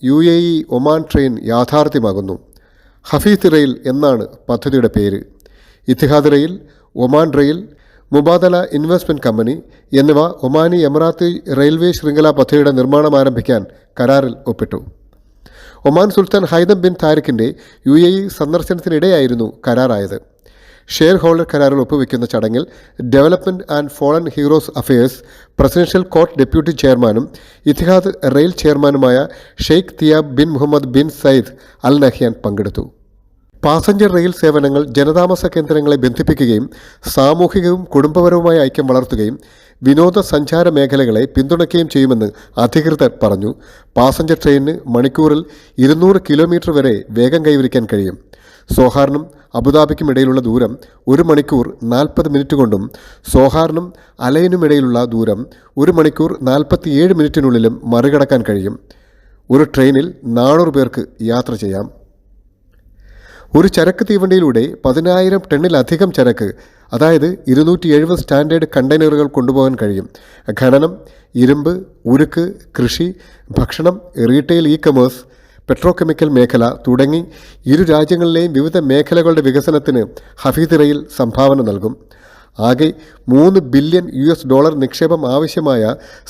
UAE Oman train യാഥാർത്ഥ്യമാകുന്നു. Hafeet rail എന്നാണ് പദ്ധതിയുടെ പേര്. Etihad rail, Oman rail, Mubadala investment company എന്നിവ ഒമാനി എമിറാത്തി റെയിൽവേ ശൃംഖല പദ്ധതിയുടെ നിർമ്മാണം ആരംഭിക്കാൻ കരാറിൽ ഒപ്പിട്ടു. ഒമാൻ സുൽത്താൻ ഹൈതം ബിൻ താരിഖിൻ്റെ UAE സന്ദർശനത്തിനിടെയായിരുന്നു കരാറായത്. ഷെയർ ഹോൾഡർ കരാറിൽ ഒപ്പുവെക്കുന്ന ചടങ്ങിൽ development and fallen heroes affairs presidential court deputy ചെയർമാനും ഇത്തിഹാദ് റെയിൽ ചെയർമാനുമായ Sheikh Theyab bin Mohammed bin Zayed Al Nahyan പങ്കെടുത്തു. പാസഞ്ചർ റെയിൽ സേവനങ്ങൾ ജനതാമസ കേന്ദ്രങ്ങളെ ബന്ധിപ്പിക്കുകയും സാമൂഹികവും കുടുംബപരവുമായ ഐക്യം വളർത്തുകയും വിനോദസഞ്ചാര മേഖലകളെ പിന്തുണയ്ക്കുകയും ചെയ്യുമെന്ന് അധികൃതർ പറഞ്ഞു. പാസഞ്ചർ ട്രെയിനിന് മണിക്കൂറിൽ 200 കിലോമീറ്റർ വരെ വേഗം കൈവരിക്കാൻ കഴിയും. സോഹാറിനും അബുദാബിക്കും ഇടയിലുള്ള ദൂരം 1 മണിക്കൂർ 40 മിനിറ്റ് കൊണ്ടും സോഹാറിനും അലൈനുമിടയിലുള്ള ദൂരം 1 മണിക്കൂർ 47 മിനിറ്റിനുള്ളിലും മറികടക്കാൻ കഴിയും. ഒരു ട്രെയിനിൽ 400 പേർക്ക് യാത്ര ചെയ്യാം. ഒരു ചരക്ക് തീവണ്ടിയിലൂടെ 10,000 ടണ്ണിലധികം ചരക്ക്, അതായത് 270 സ്റ്റാൻഡേർഡ് കണ്ടെയ്നറുകൾ കൊണ്ടുപോകാൻ കഴിയും. ഖനനം, ഇരുമ്പ്, ഉരുക്ക്, കൃഷി, ഭക്ഷണം, റീറ്റെയിൽ, ഇ-കൊമേഴ്സ്, പെട്രോകെമിക്കൽ മേഖല തുടങ്ങി ഇരു രാജ്യങ്ങളിലെയും വിവിധ മേഖലകളുടെ വികസനത്തിന് ഹഫീസ് റെയിൽ സംഭാവന നൽകും. ആകെ $3 ബില്യൺ നിക്ഷേപം ആവശ്യമായ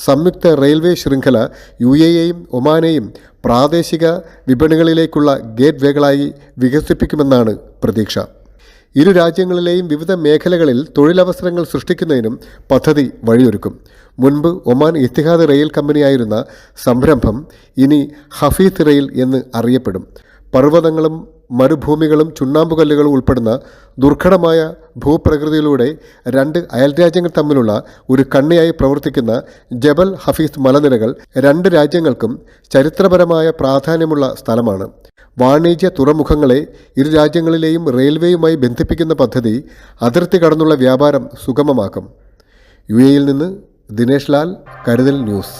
സംയുക്ത റെയിൽവേ ശൃംഖല UAEയെയും ഒമാനെയും പ്രാദേശിക വിപണികളിലേക്കുള്ള ഗേറ്റ് വേകളായി വികസിപ്പിക്കുമെന്നാണ് പ്രതീക്ഷ. ഇരു രാജ്യങ്ങളിലെയും വിവിധ മേഖലകളിൽ തൊഴിലവസരങ്ങൾ സൃഷ്ടിക്കുന്നതിനും പദ്ധതി വഴിയൊരുക്കും. മുൻപ് ഒമാൻ ഇത്തിഹാദ് റെയിൽ കമ്പനിയായിരുന്ന സംരംഭം ഇനി ഹഫീസ് റെയിൽ എന്ന് അറിയപ്പെടും. പർവ്വതങ്ങളും മരുഭൂമികളും ചുണ്ണാമ്പുകല്ലുകളും ഉൾപ്പെടുന്ന ദുർഘടമായ ഭൂപ്രകൃതിയിലൂടെ 2 അയൽരാജ്യങ്ങൾ തമ്മിലുള്ള ഒരു കണ്ണിയായി പ്രവർത്തിക്കുന്ന ജബൽ ഹഫീസ് മലനിരകൾ 2 രാജ്യങ്ങൾക്കും ചരിത്രപരമായ പ്രാധാന്യമുള്ള സ്ഥലമാണ്. വാണിജ്യ തുറമുഖങ്ങളെ ഇരു രാജ്യങ്ങളിലെയും റെയിൽവേയുമായി ബന്ധിപ്പിക്കുന്ന പദ്ധതി അതിർത്തി കടന്നുള്ള വ്യാപാരം സുഗമമാക്കും. UAEയിൽ നിന്ന് ദിനേഷ് ലാൽ, കരുതൽ ന്യൂസ്.